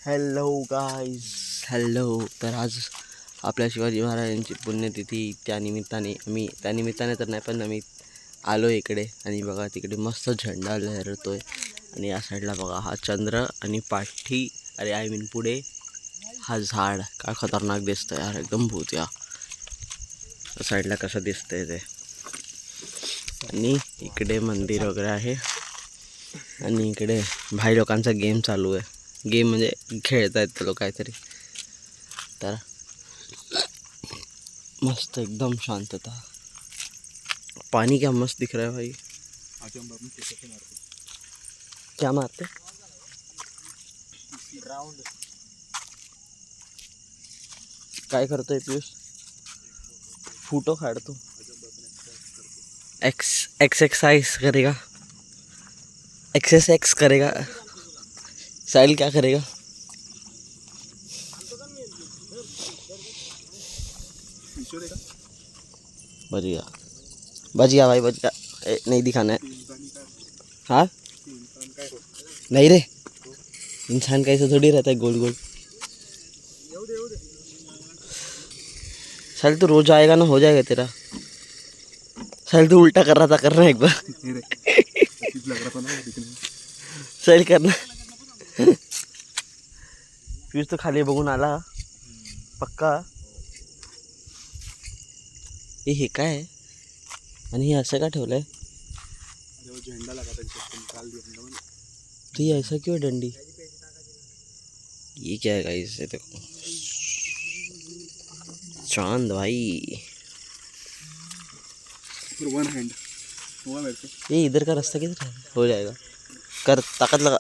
Hello guys, hello. तर आज आपल्या शिवाजी महाराजांची पुण्यतिथी, त्यानिमित्ताने तर नाही, पण आम्ही आलो इकडे. आणि बघा तिकडे मस्त झेंडा लहरतोय. आणि या साईडला बघा हा चंद्र, आणि पाठी आय मीन पुढे हा झाड. काय खतरनाक दिसतंय यार, एकदम भूतिया. या साईडला कसं दिसतंय ते. आणि इकडे मंदिर वगैरे आहे. आणि इकडे भाई लोकांचा गेम चालू आहे. गेम म्हणजे खेळत आहेत ते लोक काहीतरी. तर मस्त एकदम शांतता. पानी क्या मस्त दिख रहा है भाई. क्या मारते काय करतोय पियुष? फोटो काढतो. एक्सरसाइज करेगा, एक्सरसाइज करेगा. साहिल क्या करेगा? बजिया बजिया भाई, बजिया. नहीं दिखाना है. हाँ नहीं रे, इंसान कैसे थोड़ी रहता है गोल गोल. साहिल तू रोज आएगा ना, हो जाएगा तेरा. साहिल तू उल्टा कर रहा था, करना एक बार. साहिल करना. फिर तो खाली बघून आला पक्का. हे काय आहे? आणि हे असं का ठेवलंय? झेंडा लगा था, तो ये ऐसा क्यों डंडी? ये क्या है गाइस? ये देखो चांद भाई. वन हैंड हुआ मेरे को. ये इधर का रास्ता किधर है? हो जाएगा. कर, ताकत लगा.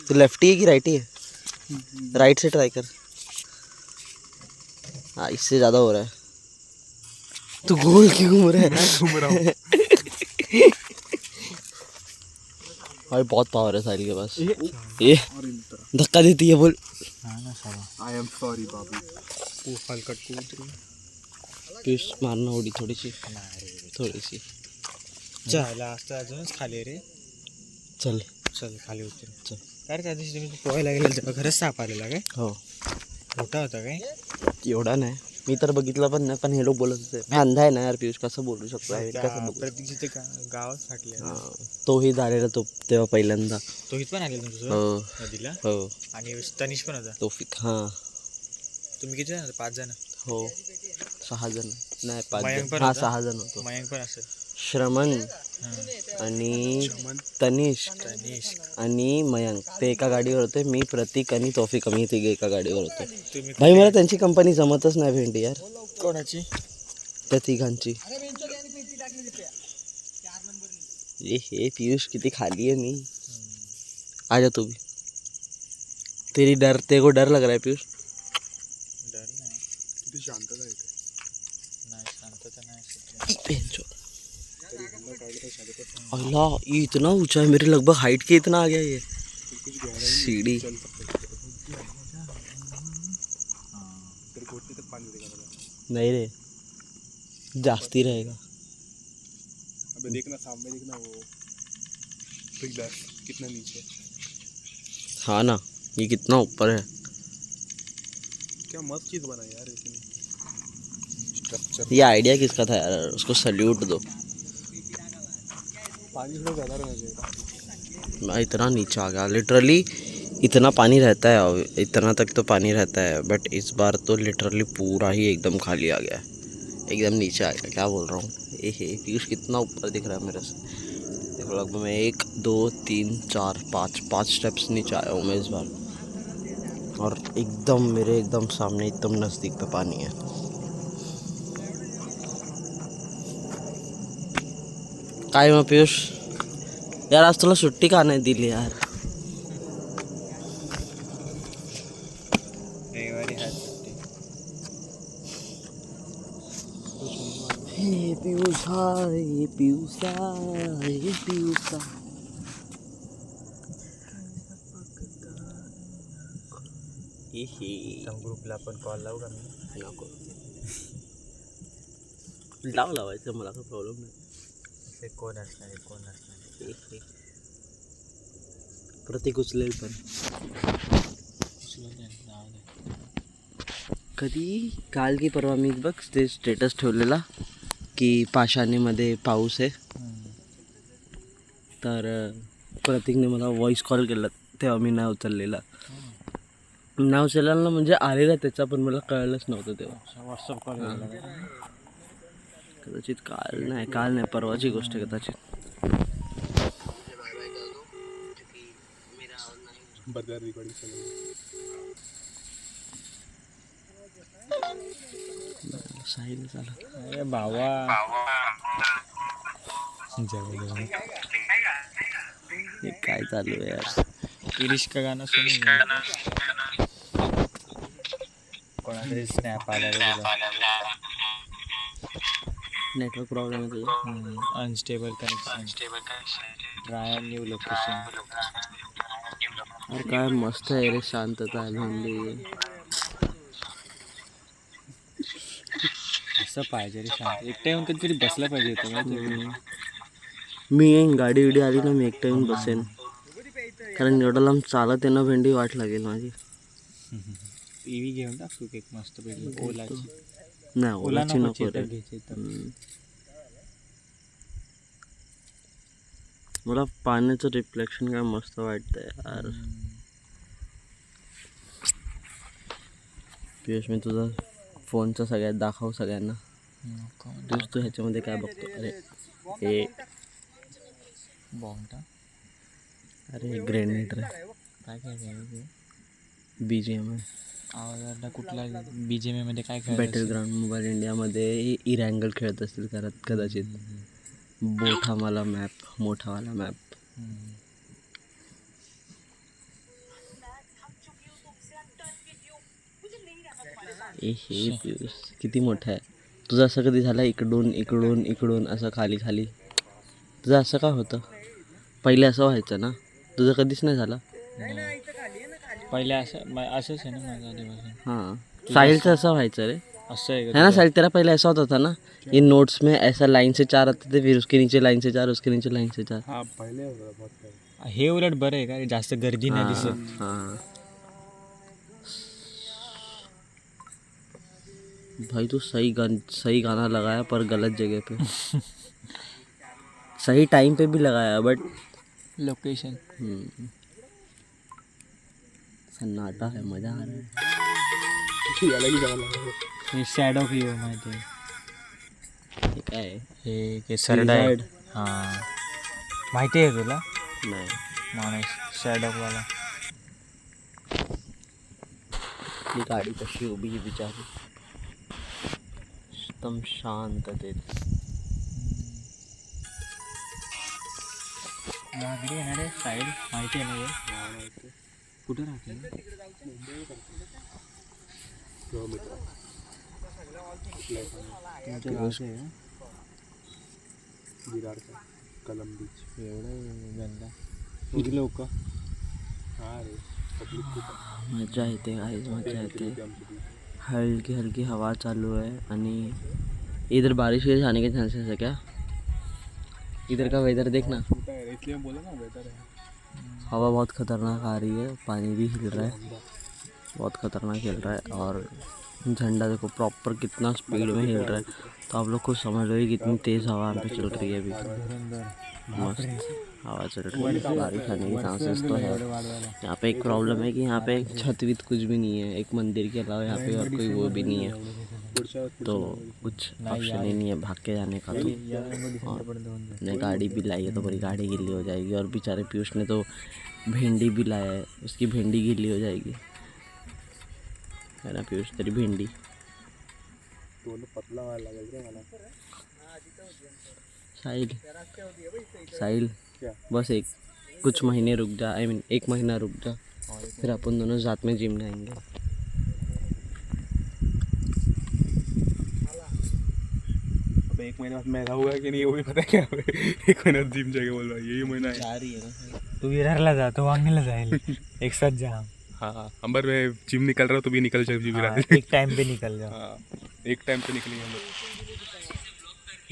तो लेफ्टी है कि राइटी है? राइट से ट्राई कर. हाँ, इससे ज़्यादा हो रहा है. तू गोल क्यों घूम रहा है? मैं घूम रहा हूँ. भाई बहुत पावर है साहिल के पास. ये धक्का देती है बोल. आई एम सॉरी बाबू. पीस मारना उडी थोडीशी. चल आज अजूनच खाली रे. चल चल खाली उतर. चल. काय त्या दिवशी तुम्ही पोहायला गेलेला तेव्हा खरंच साप आलेला काय? हो. मोठा होता काय? एवढा नाही, मी तर बघितलं पण नाही. पण हे लोक बोलत होते. मी अंधा आहे ना यार पियुष, कसं बोलू शकतो? कसं बघू? प्रतीकचे गावच फाटले. तोही झालेला तो तेव्हा पहिल्यांदा. तोहीत पण आलेला तुमचं हो नदीला. हो. आणि तनिष पण होता. तोफिक. हां. तुम्ही किती जण? 5 जण. हो, 6 जण नाही, 5 मयंक जण. पण हां, होता? 6 जण होतो. मयंक पण असेल. श्रमण आणि तनिष्क आणि मयंक ते एका गाडीवर होते. मी, प्रतीक आणि तौफिक, आम्ही तिघे एका गाडीवर होतो. भाई मला त्यांची कंपनी जमतच नाही भेंडी यार. कोणाची? त्या तिघांची. हे पियुष किती खाली है. मी आ जा तू भी. तेरे को डर लग रहा है पियुष? डर नाही. किती शांतता आहे. नाही शांतता नाही. अल्लाह, ये इतना ऊंचा है, मेरे लगभग हाइट के इतना आ गया ये सीढ़ी. नहीं रे, जास्ती रहेगा. अबे देखना सामने, देखना वो कितना नीचे. हाँ ना, ये कितना ऊपर है. क्या मस्त चीज बनाई यार इसने. स्ट्रक्चर. ये आइडिया किसका था यार? उसको सल्यूट दो. पानी थोड़ा ज़्यादा रहना चाहिए. मैं इतना नीचे आ गया लिटरली. इतना पानी रहता है, इतना तक तो पानी रहता है, बट इस बार तो लिटरली पूरा ही एकदम खाली आ गया, एकदम नीचे आ गया. क्या बोल रहा हूँ? ये पीयूष कितना ऊपर दिख रहा है मेरे से. देखो लगभग मैं 1 2 3 4 5 स्टेप्स नीचे आया हूँ मैं इस बार. और एकदम मेरे एकदम सामने, एकदम नज़दीक पे पानी है. काय मग पियुष यार, आज तुला सुट्टी का नाही दिली यार? रविवारी आहे सुट्टी. हे पियुषा, हे पियुषा, हे पियुषा. ग्रुपला आपण कॉल लावू का? मी नको. लावायचं, मला काही प्रॉब्लेम नाही. कोण असणार. प्रतीक उचलेल पण कधी काल की परवा मी बघ ते स्टेटस ठेवलेला की पाषाणीमध्ये पाऊस आहे. तर प्रतीकने मला व्हॉइस कॉल केला तेव्हा मी नाही उचललेला. नाव उचललेला म्हणजे आलेला त्याचा, पण मला कळलंच नव्हतं तेव्हा. व्हॉट्सअप कॉल कदाचित काल नाही परवाची गोष्ट आहे कदाचित. साहिल झालं. अरे बाबा हे काय चालू आहे यार. इरिश का गाणं सुन कोणातरी स्नॅप आला नेटवर्क प्रॉब्लेम आहे तुझं. Unstable connection try new location. अरे काय मस्त आहे रे, शांतता आहे भेंडी. असं पाहिजे रे शांत. एकटा येऊन कधीतरी बसला पाहिजे होतं माहिती. मी येईन, गाडी विडी आली ना मी एकटा येऊन बसेन, कारण एवढं लांब चालत आहे ना भेंडी, वाट लागेल माझी. ईव्ही घेऊन टाकू एक मस्त पैकी ओलाची. नाही ओलाची नको रे. मला पाण्याचं रिफ्लेक्शन काय मस्त वाटतंय यार. पियुष, मी तुझा फोनचा सगळ्यात दाखव सगळ्यांना. पियुष तू ह्याच्यामध्ये काय बघतो? अरे हे बॉम्बटा. अरे ग्रेनेड रे. काय काय BGM आवाज कुठला BGM मध्ये काय काय? बॅटल ग्राउंड मोबाईल इंडियामध्ये इरँगल खेळत असतील कदाचित. मोठावाला मॅप. हे पियुष किती मोठा आहे. तुझं असं कधी झालं इकडून असं खाली? तुझं असं का होतं? पहिले असं व्हायचं ना, तुझं कधीच नाही झालं? पहिले असंच आहे ना माझं आधीपासून. हाँ, साहिलचं असं व्हायचं रे. असं आहे है ना साहिल, तेरा पहले ऐसा होता था ना, ये नोट्स में ऐसा लाइन से 4 आते थे, फिर उसके नीचे लाइन से 4, उसके नीचे लाइन से 4. हा पहिले होतं. हे उलट बरं आहे का, जास्त गर्दी नाही दिसत. हाँ भाई तू सही गाना लगाया पर गलत जगह पे. सही टाइम पे भी लगाया बट लोकेशन सन्नाटा है, मजा आ रहा है. शॅडो क्लिओ माहिती आहे. हे काय आहे? हे केसरडा आहे. हां माहिती आहे तुला? नाही. माणूस शॅडोवाला. ही गाडी कशी उभी आहे बिचारी, एकदम शांततेत. गाडी येणार आहे साईड माहिती आहे ना? कुठे राहते? कलम बीच एवढं गंदा किती लोक. मजा येते गाइस, मजा येते. हल्की हवा चालू है आणि इधर बारिश के आने के चांसेस है क्या? इधर का वेदर देखना, इसलिए बोला ना वेदर है. हवा बहुत खतरनाक आ रही है, पानी भी हिल रहा है, बहुत खतरनाक हिल रहा है. और झंडा देखो प्रॉपर कितना स्पीड में हिल रहा है, तो आप लोग खुद समझ लो कितनी तेज़ हवा पे चल रही है अभी. मस्त हवा चल रही है, बारिश आने की चांसेस तो है. यहाँ पे एक प्रॉब्लम है कि यहाँ पे छत वित कुछ भी नहीं है, एक मंदिर के अलावा यहाँ पे और कोई वो भी नहीं है, तो कुछ ऑप्शन ही नहीं है भाग के जाने का. तो ने गाड़ी भी लाई है तो पूरी गाड़ी गीली हो जाएगी. और बेचारे पीयूष ने तो भिंडी भी लाया है, उसकी भिंडी गीली हो जाएगी, है ना पीयूष? तेरी भिंडी पतला व्हायला लागेल रे मला. साहिल बस कुछ महीने रुक जा, I mean 1 महीना रुक जा, फिर अपन दोनों साथ में जिम जाएंगे. अब 1 महीने बाद मेरा हुआ कि नहीं वो भी पता क्या. 1 महीना जिम जाएगा बोल रहा है, यही महीना है. जा रही है ना. तू विरारला जा, तो वांगणीला जाईल एक साथ जा. हाँ अंबर मैं जिम निकल रहा हूँ तो भी निकल जाए जिम. एक टाइम पे निकल जाओ. हाँ एक टाइम पे निकलेंगे हम लोग.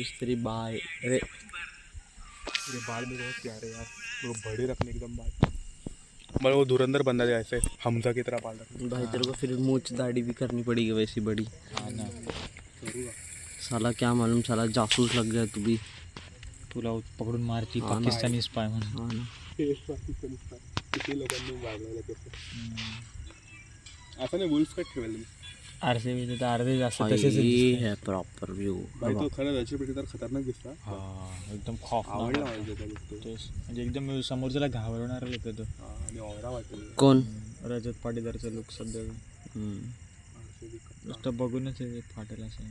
इस तेरी बाल, अरे मेरे बाल भी बहुत प्यारे यार, वो बड़े रखने एकदम बाल. मला वो धुरंधर बंदा है ऐसे हमजा की तरह पाल रखा भाई तेरे को फिर मूछ दाढ़ी भी करनी पड़ेगी वैसी बड़ी। हा ना, साला क्या मालूम, साला जासूस लग गया तू भी। तुला पकडून मारती हा ना. पाकिस्तानी स्पाय म्हणून. हाँ ना। किती लोकांनी वागवलं तसं. असं नाही वुल्फ कट ठेवायला. RCB तर अर्धे जास्त तसेच ये दिसतात. है प्रॉपर व्यू। बाई तो खरं त्याच्यापेक्षा तर खतरनाक दिसता. हा, एकदम खौफ आवडला मला त्याचा look तो. तेच म्हणजे एकदम समोरच्याला घाबरवणारा लोक तो. हा, आणि ऑरा वाटेल. कौन? रजत पाटीदारचा लुक सध्या नुसतं बघूनच हे फाटेल असं.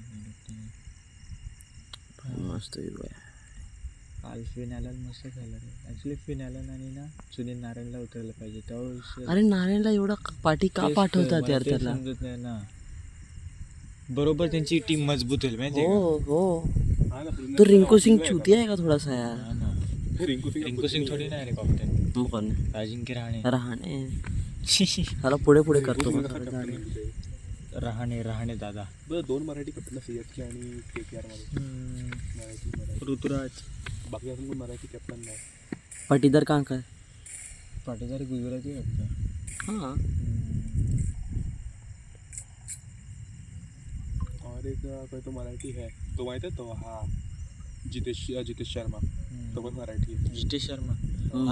मस्त व्यू आहे। काल फिनालन मस्त खेळला रे. ॲक्च्युली फिनालन आणि ना सुनील नारायणला उतरलं पाहिजे तेव्हा. अरे नारायणला एवढा पाठी का पाठवतात यार त्याला? समजत नाही ना. बरोबर त्यांची टीम मजबूत होईल माहिती आहे हो हो। हा ना, पूर्ण तो रिंकू सिंग चुतिया है का थोड़ा सा यार? का? हा ना. हे रिंकू सिंग थोडी नाही रे कॉप्टन. मग कोण आहे? अजिंक्य रहाणे त्याला पुढे पुढे करतो सिंग मग. असा captain आहे तिथे. रहाणे दादा. बरं 2 मराठी कॅप्टन CSK आणि KKR मध्ये. मराठी ऋतुराज बाकी अजून कोण मराठी कॅप्टन नाही. पाटीदार कहाँ का है? पाटीदार गुजराती वाटतं. हाँ और एक कोई तो मराठी है तो माहित आहे तो हा जितेश शर्मा तो पण मराठी आहे. जितेश शर्मा.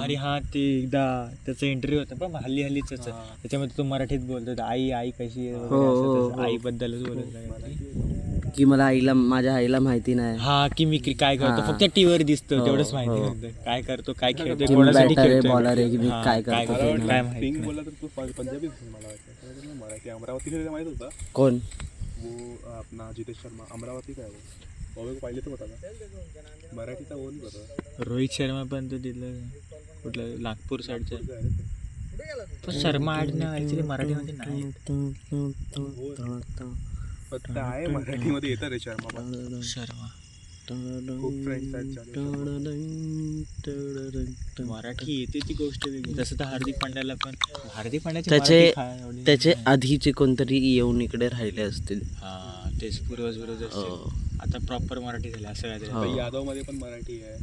अरे हा ते एकदा त्याचा इंटरव्ह्यू होता पण हल्लीच हा. त्याच्यामध्ये तो मराठीत बोलतो आई कशी आहे हो, वगैरे असं हो, तसं. हो. आईबद्दलच बोलत मराठी आहे. आहे तो. की मला आईला, माझ्या आईला माहिती नाही हा की मी काय करतो हा. फक्त टीव्हीवर दिसतो हो, तेवढंच माहिती हो. नव्हतं. काय करतो काय खेळतोय की मी कोणासाठी बॅटर आहे, खेळतोय. बॉलर आहे, की मी हा, काय करतो काय ते मला नाही. काय वाटतं माहिती पिंक नाही. बोलला तर तू पंजाबीच असेल मला वाटतं. मराठी अमरावती खेळायला माहित होता कोण? वो अपना जितेश शर्मा अमरावती काय वो पाहिले तर होता का मराठीचा ओन होता. रोहित शर्मा पण तो तिथलं कुठलं नागपूर साईडचं. काय रे ते? पण शर्मा आडनाव ऍक्च्युली मराठीमध्ये नाही. फक्त आहे मराठीमध्ये येतं रे शर्मा पण. शर्मा खूप फ्रेंड्स आहेत शर्मा. मराठी येते ती गोष्ट वेगळी. तसं तर हार्दिक पांड्याला पण हार्दिक पांड्याची त्याचे मराठी खा एवढी त्याचे नाही. आधीचे कोणतरी येऊन इकडे राहिले असतील. हा तेच पूर्वज असतील. हो. आता प्रॉपर मराठी झाले असं काहीतरी. हो. तर यादवमध्ये पण मराठी आहे,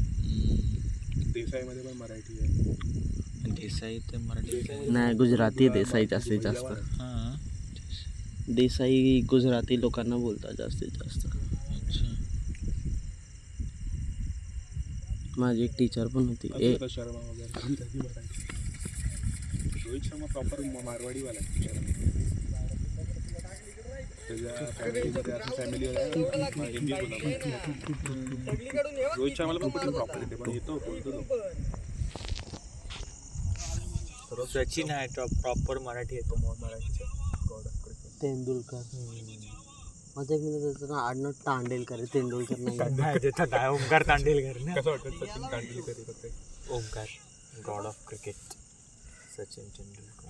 देसाईमध्ये पण मराठी आहे. देसाई तर मराठी नाही, गुजराती देसाई जास्तीत जास्त. हां. देसाई गुजराती लोकांना बोलतात जास्तीत जास्त. अच्छा. माझी एक टीचर पण होती. असं शर्मा वगैरे कोणताही मराठी. रोहित शर्मा प्रॉपर मारवाडीवाला आहे शर्मा. त्याच्या फॅमिलीमध्ये असं फॅमिली हिंदी बोला. रोहित शर्माला पण कुठे प्रॉपर येते पण येतो बोलतो तो. सचिन आहे प्रॉपर मराठी येतो मराठीचं. God of cricket. तेंडुलकर. माझं एक मिनिट त्याचं ना आडनाव तांडेलकर आहे, तेंडुलकर नाही. ओंकार तांडेलकर ना. कसं वाटतं सचिन तेंडुलकर येतात ते. Omkar god of cricket Sachin Tendulkar.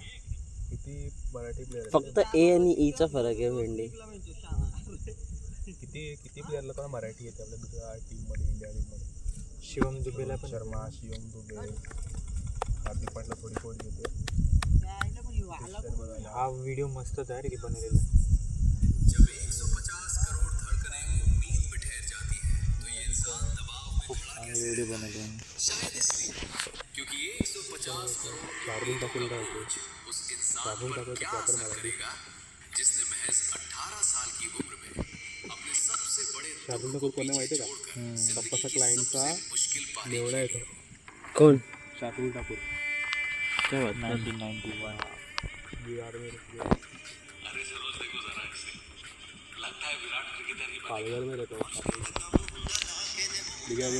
किती मराठी प्लेअर फक्त ए आणि ई चा फरक आहे भेंडी. किती प्लेअरला पण मराठी येते आपल्या दुसऱ्या टीममध्ये इंडिया टीममध्ये. शिवम दुबेला पण शर्मा, शिवम दुबे, हार्दिक पांड्या थोडी थोडी येते. हा व्हिडिओ मस्त आहे रे बनवलेला. खूप छान व्हिडिओ बनवले. शार्दूल ठाकूर काय होते शार्दूल ठाकूर प्रॉपर मराठी. शार्दूल ठाकूर कोणा माहिती आहे का? तप्पासा क्लायंटचा निवडा येतो. कोण? शार्दूल ठाकूर. काय बात? 1991. पालघर में रहता है. ठीक है अभी